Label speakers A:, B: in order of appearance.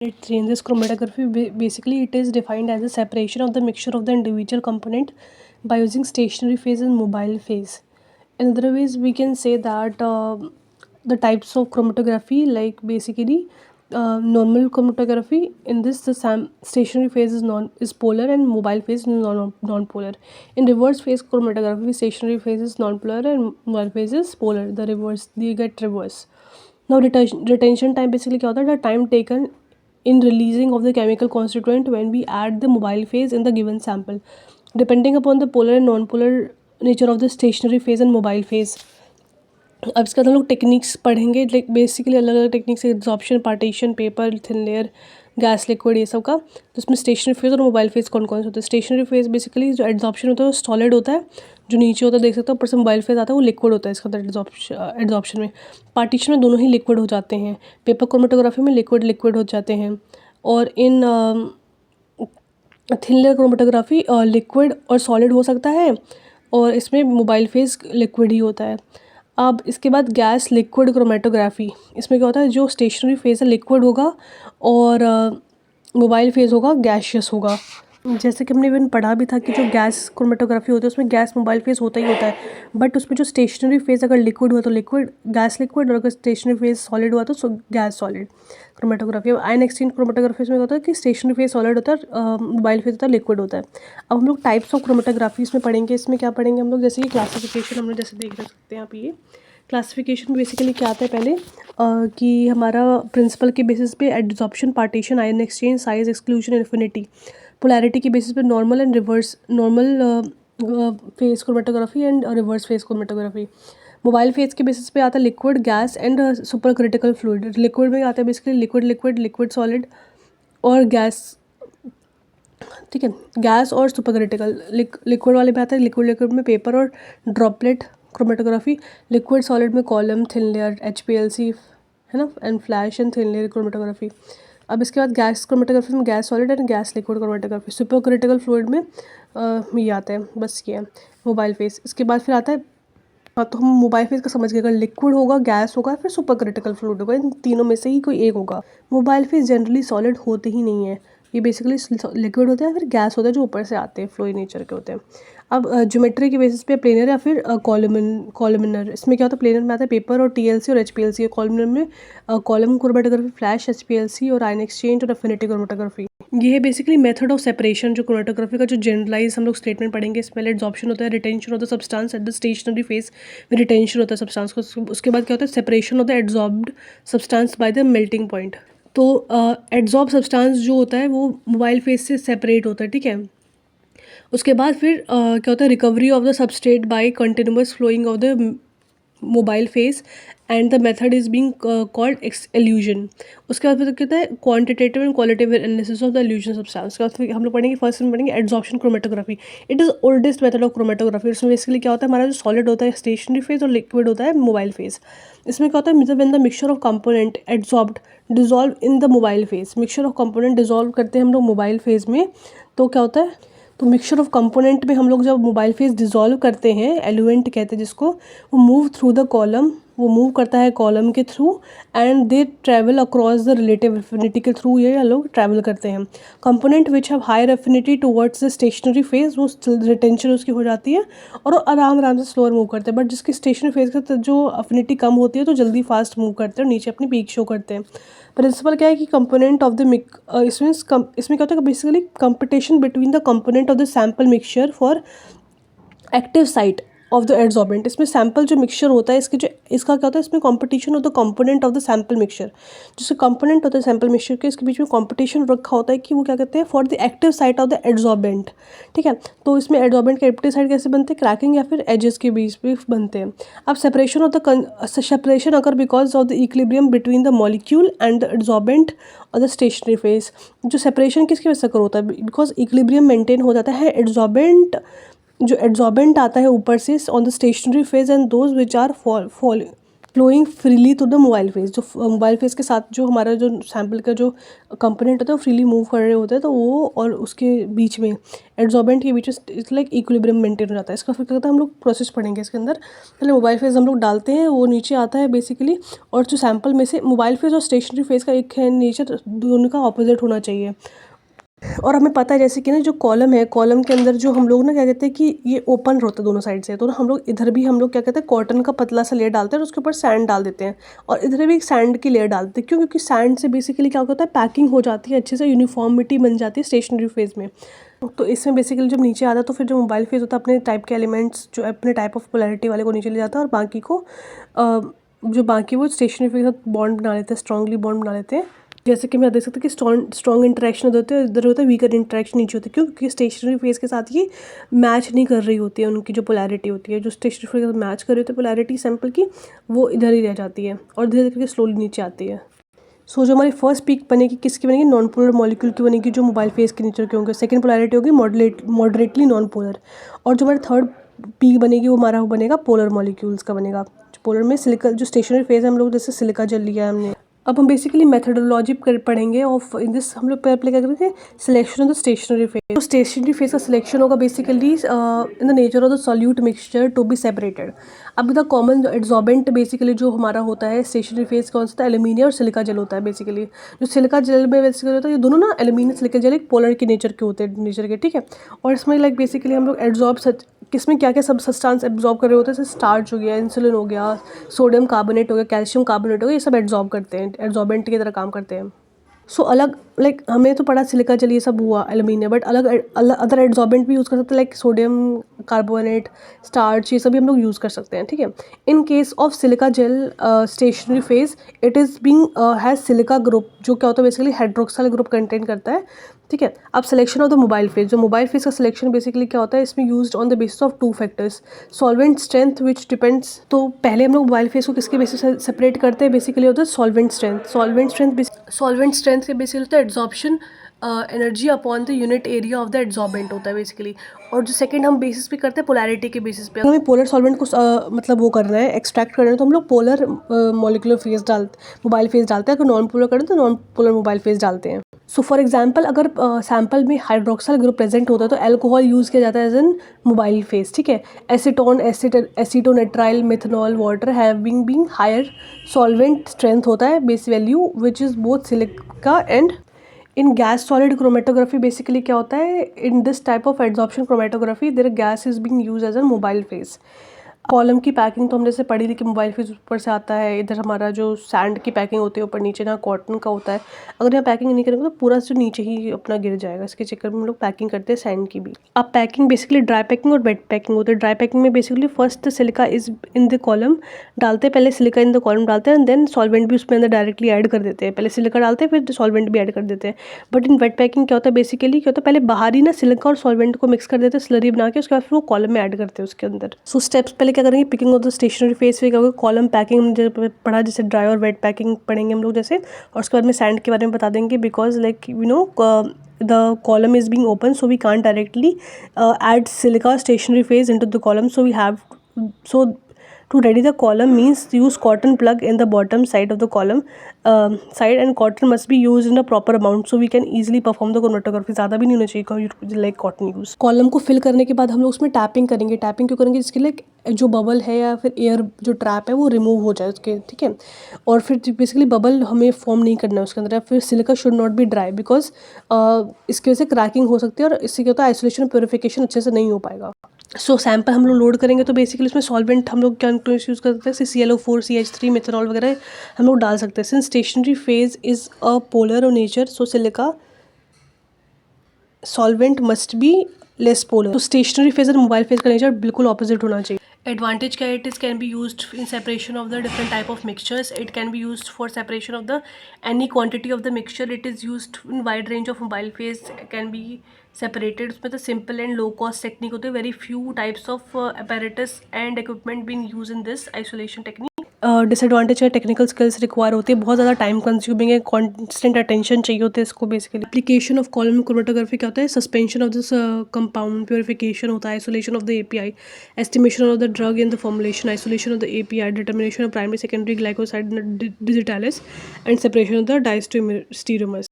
A: In this chromatography, basically it is defined as a separation of the mixture of the individual component by using stationary phase and mobile phase. In other ways, we can say that the types of chromatography, like basically normal chromatography, in this the stationary phase is polar and mobile phase is non-polar. In reverse phase chromatography, stationary phase is non-polar and mobile phase is polar. The reverse, you get reverse. Now retention time basically क्या होता है? The time taken in releasing of the chemical constituent when we add the mobile phase in the given sample, depending upon the polar and non-polar nature of the stationary phase and mobile phase. अब इसके बाद हम लोग techniques पढ़ेंगे, like basically अलग अलग techniques, absorption, partition, paper, thin layer, gas, liquid, ये सब का। तो इसमें स्टेशनरी फेज और मोबाइल फेज कौन कौन से होते हैं? स्टेशनरी फेज बेसिकली जो एब्जॉर्प्शन होता है वो सॉलिड होता है, जो नीचे होता है देख सकते हो, ऊपर से मोबाइल फेज आता है वो लिक्विड होता है इसका एब्जॉर्प्शन में। पार्टीशन में दोनों ही लिक्विड हो जाते हैं। पेपर क्रोमेटोग्राफी में लिक्विड लिक्विड हो जाते हैं। और इन थिन लेयर क्रोमेटोग्राफी लिक्विड और सॉलिड हो सकता है, और इसमें मोबाइल फेज लिक्विड ही होता है। अब इसके बाद गैस लिक्विड क्रोमेटोग्राफी, इसमें क्या होता है? जो स्टेशनरी फेज है लिक्विड होगा और मोबाइल फेज होगा गैशियस होगा। जैसे कि हमने इवन पढ़ा भी था कि जो गैस क्रोमेटोग्राफी होती है उसमें गैस मोबाइल फेज होता ही होता है, बट उसमें जो स्टेशनरी फेज अगर लिक्विड हुआ तो लिक्विड गैस लिक्विड, और अगर स्टेशनरी फेज सॉलिड हुआ तो गैस सॉलिड क्रोमेटोग्राफी। अब आयन एक्सचेंज क्रोमेटोग्राफी में होता है कि स्टेशनरी फेज सॉलिड होता है, मोबाइल फेज होता है लिक्विड होता है। अब हम लोग टाइप्स ऑफ क्रोमेटोग्राफी इसमें पढ़ेंगे। इसमें क्या पढ़ेंगे हम लोग? जैसे कि क्लासिफिकेशन हमने जैसे देख सकते हैं आप, ये क्लासिफिकेशन बेसिकली क्या आता है पहले कि हमारा प्रिंसिपल के बेसिस पे adsorption, partition, ion exchange, size, exclusion, infinity, polarity के बेसिस पे normal and reverse, normal phase chromatography and reverse phase chromatography. Mobile phase के बेसिस पे आता है liquid, gas and super critical fluid. Liquid में आता है basically liquid liquid, liquid solid और गैस, ठीक है, गैस और सुपर क्रिटिकल। लिक्विड वाले में आता है लिक्विड लिक्विड में पेपर और ड्रॉपलेट क्रोमेटोग्राफी। लिक्विड सॉलिड में कॉलम, थिन लेयर, HPLC, है ना, and flash and thin layer chromatography. अब इसके बाद गैस क्रोमेटोग्राफी में gas solid and gas liquid chromatography. Super critical fluid में ये आता है, बस ये है मोबाइल फेज। इसके बाद फिर आता है, तो हम मोबाइल फेज का समझ गए, अगर लिक्विड होगा, गैस होगा, फिर सुपर क्रिटिकल फ्लूइड होगा, इन तीनों में से ही कोई एक होगा। मोबाइल फेज जनरली सॉलिड होते ही नहीं है, ये बेसिकली लिक्विड होता है, फिर गैस होता है जो ऊपर से आते हैं, फ्लोई नेचर के होते हैं। अब ज्योमेट्री के बेसिस पे प्लेनर या फिर कॉलमिनर। इसमें क्या होता है? प्लेनर में आता है पेपर और TLC और HPLC। कॉलमिनर में कॉलम क्रोमेटोग्राफी, फ्लैश, HPLC और आयन एक्सचेंज और एफिनिटी क्रोमेटोग्राफी। ये है बेसिकली मेथड ऑफ सेपरेशन जो क्रोमेटोग्राफी का जो जनरलाइज हम लोग स्टेटमेंट पढ़ेंगे। इसमें एब्जॉर्प्शन होता है, रिटेंशन होता है substance at the stationary phase में, रिटेंशन होता है सब्सटेंस को। उसके बाद क्या होता है? सेपरेशन होता है adsorbed substance by the melting point. तो एड्जॉर्ब सब्सटेंस जो होता है वो मोबाइल फेज से सेपरेट होता है, ठीक है। उसके बाद फिर क्या होता है? Recovery of the substrate by continuous flowing of the mobile phase and the method is being called elution. उसके बाद फिर कहता है quantitative and qualitative analysis of the elution substance. उसके बाद फिर हम लोग पढ़ेंगे, फर्स्ट में पढ़ेंगे adsorption chromatography. It is oldest method of chromatography. इसमें बेसिकली क्या होता है? हमारा जो सॉलिड होता है स्टेशनरी फेज और लिक्विड होता है मोबाइल फेज। इसमें क्या होता है? When the mixture of component adsorbed dissolve in the mobile phase. Mixture of component dissolve करते हैं हम लोग मोबाइल फेज में, तो क्या होता है? तो मिक्सचर ऑफ कंपोनेंट में हम लोग जब मोबाइल फेज डिजॉल्व करते हैं, एलुएंट कहते हैं जिसको, वो मूव थ्रू द कॉलम, वो मूव करता है कॉलम के through, and they travel across the relative affinity के थ्रू, ये लोग ट्रैवल करते हैं। Component which have higher affinity towards the stationary phase, वो रिटेंशन उसकी हो जाती है और आराम आराम से स्लोअर मूव करते हैं। बट जिसकी स्टेशनरी फेज का जो एफिनिटी कम होती है तो जल्दी फास्ट मूव करते हैं और नीचे अपनी पीक शो करते हैं। प्रिंसिपल क्या है कि कंपोनेंट ऑफ द इसमें क्या होता है? Basically competition between the component of the sample mixture for active site of the adsorbent. इसमें सैम्पल जो मिक्सचर होता है इसका क्या होता है? इसमें competition of the component of the sample mixture, जिससे कंपोनेंट होता है सैम्पल मिक्सचर के, इसके बीच में कंपटीशन रखा होता है कि वो क्या कहते हैं? For the active site of the adsorbent, ठीक है। तो इसमें एड्जॉर्बेंट के एक्टिव साइट कैसे बनते हैं? क्रैकिंग या फिर एजेस के बीच में बनते हैं। अब separation occur because of the equilibrium between the molecule and the adsorbent और द स्टेशनरी फेज। जो सेपरेशन किसकी वजह से अकर होता है? बिकॉज इक्विलिब्रियम मेंटेन हो जाता है एड्जॉर्बेंट, जो एड्जॉर्बेंट आता है ऊपर से on the stationary phase and those which are flowing freely through the mobile phase. जो मोबाइल फेस के साथ जो हमारा जो सैंपल का जो कंपोनेंट होता है वो फ्रीली मूव कर रहे होते हैं, तो वो और उसके बीच में एड्सॉर्बेंट के बीच में इट्स लाइक इक्विलिब्रियम मेंटेन हो जाता है। इसका फिर क्या होता है, हम लोग प्रोसेस पढ़ेंगे इसके अंदर। पहले मोबाइल फेस हम लोग डालते हैं, वो नीचे आता है बेसिकली, और जो सैंपल में से मोबाइल फेस और स्टेशनरी फेस का एक है नेचर, दोनों का ऑपोजिट होना चाहिए। और हमें पता है जैसे कि ना जो कॉलम है, कॉलम के अंदर जो हम लोग ना क्या कहते हैं कि ये ओपन होता है दोनों साइड से, तो ना हम लोग इधर भी हम लोग क्या कहते हैं कॉटन का पतला सा लेयर डालते हैं और उसके ऊपर सैंड डाल देते हैं, और इधर भी एक सैंड की लेयर डालते हैं। क्यों? क्योंकि सैंड से बेसिकली क्या होता है, पैकिंग हो जाती है अच्छे से, यूनिफॉर्मिटी बन जाती है स्टेशनरी फेज में। तो इसमें बेसिकली जब नीचे आता है तो फिर जो मोबाइल फेज होता है अपने टाइप के एलिमेंट्स, जो अपने टाइप ऑफ पोलैरिटी वाले को नीचे ले जाता है, और बाकी को जो बाकी वो स्टेशनरी फेज के साथ बॉन्ड बना लेते हैं, स्ट्रांगली बॉन्ड बना लेते हैं। जैसे कि मैं देख सकते हैं कि स्ट्रॉन्ग इंटरेक्शन होते हैं, इधर होता है वीकर इंटरेक्शन नीचे होती है। क्यों? क्योंकि स्टेशनरी फेज के साथ ये मैच नहीं कर रही होती है, उनकी जो पोलैरिटी होती है, जो स्टेशनरी फेज के साथ मैच कर रही होती है पोलैरिटी सैंपल की, वो इधर ही रह जाती है और धीरे धीरे करके स्लोली नीचे आती है। सो जो हमारी फर्स्ट पीक बनेगी किसकी बनेगी? नॉन पोलर मॉलिक्यूल की बनेगी, जो मोबाइल फेज के नीचे के होंगे। सेकंड पोलैरिटी होगी मॉडरेटली नॉन पोलर, और जो हमारी थर्ड पीक बनेगी वो हमारा बनेगा पोलर मॉलिक्यूल्स का बनेगा। पोलर में सिलिका, जो स्टेशनरी फेज है हम लोग जैसे सिलिका जल लिया है हमने। अब हम बेसिकली मेथडोलॉजी पढ़ेंगे ऑफ इन दिस। हम लोग पहले क्या करेंगे, selection of the stationary phase. तो स्टेशनरी फेज का सिलेक्शन होगा basically in the nature of the solute mixture to be separated. अब द कॉमन एड्सॉर्बेंट बेसिकली जो हमारा होता है स्टेशनरी फेज कौन सा, एल्यूमिनियम और सिलिका जेल होता है बेसिकली। जो सिलिका जेल में बेसिकली होता है, ये दोनों ना एल्यूमिनियम सिलिका जेल एक पोलर के नेचर के होते हैं, नेचर के, ठीक है। और इसमें लाइक बेसिकली हम लोग एड्सॉर्ब किसमें क्या क्या सब सब्सटेंस एब्जॉर्ब कर रहे होते हैं, जैसे स्टार्च हो गया, इंसुलिन हो गया, सोडियम कार्बोनेट हो गया, कैल्शियम कार्बोनेट हो गया, ये सब एब्जॉर्ब करते हैं, एब्जॉर्बेंट की तरह काम करते हैं। सो अलग लाइक हमने तो पढ़ा सिलिका जेल ये सब हुआ एल्यूमिनियम, बट अलग अदर एड्सॉर्बेंट भी यूज़ कर सकते हैं, लाइक सोडियम कार्बोनेट, स्टार्च, ये सब भी हम लोग यूज़ कर सकते हैं, ठीक है। In case of silica gel stationary phase, it is being has silica group, जो क्या होता है बेसिकली हाइड्रोक्साइल ग्रुप कंटेन करता है, ठीक है। अब selection of the mobile phase, जो मोबाइल फेज का सिलेक्शन बेसिकली क्या होता है, इसमें used on the basis of two factors, solvent strength which depends. तो पहले हम लोग मोबाइल फेज को किसके बेसिस से सेपरेट करते हैं, बेसिकली होता है सॉल्वेंट स्ट्रेंथ। सॉल्वेंट स्ट्रेंथ के बेसिस होता है adsorption energy upon the unit area of the adsorbent होता है बेसिकली। और जो सेकंड हम बेसिस पे करते हैं पोलैरिटी के बेसिस पे। हमें पोलर सॉल्वेंट को मतलब वो करना है, एक्सट्रैक्ट करना है, तो हम लोग polar molecular phase mobile phase डालते हैं। अगर नॉन पोलर करें तो नॉन पोलर मोबाइल फेज डालते हैं। सो फॉर एग्जाम्पल अगर सैंपल में हाइड्रोक्साइल ग्रुप प्रेजेंट होता है तो एल्कोहल यूज़ किया जाता है एज एन मोबाइल फेज, ठीक है। Acetone, acetonitrile, methanol, water having being higher solvent strength होता है base value which is both silica and in gas solid chromatography. Basically क्या होता है, in this type of adsorption chromatography there gas is being use as a mobile phase. Column की packing तो हमने से पढ़ी थी कि मोबाइल फेज ऊपर से आता है, इधर हमारा जो सैंड की पैकिंग होती है ऊपर नीचे, ना कॉटन का होता है। अगर यहाँ पैकिंग नहीं करेंगे तो पूरा जो नीचे ही अपना गिर जाएगा, इसके चक्कर में हम लोग पैकिंग करते हैं सैंड की भी। अब पैकिंग बेसिकली ड्राई पैकिंग और वेट पैकिंग होती है। ड्राई पैकिंग में basically first silica is in the column डालते हैं, पहले सिलिका इन द कॉलम डालते हैं, देन सॉल्वेंट भी उसमें अंदर डायरेक्टली ऐड कर देते हैं। पहले सिलिका डालते हैं फिर सॉल्वेंट भी ऐड कर देते हैं। बट इन वेट पैकिंग क्या होता है, बेसिकली क्या होता है, पहले बाहर ही ना सिलिका और सॉल्वेंट को मिक्स कर देते हैं स्लरी बना के, उसके बाद फिर वो कॉलम में ऐड करते हैं उसके अंदर। सो स्टेप्स पहले क्या करेंगे, picking of the stationary phase पे क्या होगा, कॉलम पैकिंग हमने पढ़ा, जैसे ड्राई और वेट पैकिंग पढ़ेंगे हम लोग जैसे, और उसके बाद में सैंड के बारे में बता देंगे, because like you know the column is being open, so we can't directly add silica stationary phase into the column, so we have to ready the column means use cotton plug in the bottom side of the column side, and cotton must be used in a proper amount so we can easily perform the chromatography। ज़्यादा भी नहीं होना चाहिए like cotton use. Column को fill करने के बाद हम लोग उसमें टैपिंग करेंगे। टैपिंग क्यों करेंगे, जिसके लिए जो बबल है या फिर एयर जो ट्रैप है वो रिमूव हो जाए उसके, ठीक है। और फिर बेसिकली बबल हमें फॉर्म नहीं करना है उसके अंदर। फिर silica should not be dry, because इसकी वजह से क्रैकिंग हो सकती है और इससे क्या होता है, आइसोलेशन प्योरिफिकेशन अच्छे से नहीं हो पाएगा। सो सैंपल हम लोग लोड करेंगे तो बेसिकली उसमें सॉल्वेंट हम लोग क्या यूज़ कर सकते हैं, ClO4, CH3, मिथनॉल वगैरह हम लोग डाल सकते हैं। Since stationary phase is a polar of nature, so silica solvent must be less polar. तो स्टेशनरी फेज और मोबाइल फेज का नेचर बिल्कुल ऑपोजिट होना चाहिए। Advantage क्या, it is can be used in separation of the different type of mixtures. It can be used for separation of the any quantity of the mixture. It is used in wide range of mobile phase can be separated. उसमें तो simple and low cost technique होते हैं. Very few types of apparatus and equipment being used in this isolation technique. Disadvantage है, technical skills require होती है, बहुत ज़्यादा time consuming है, कॉन्स्टेंट अटेंशन चाहिए होता है इसको basically. Application of column chromatography क्या होता है? Suspension of this compound, purification होता है, isolation of the API, estimation of the drug in the formulation, isolation of the API, determination of primary secondary glycoside digitalis and separation of the diastereomers.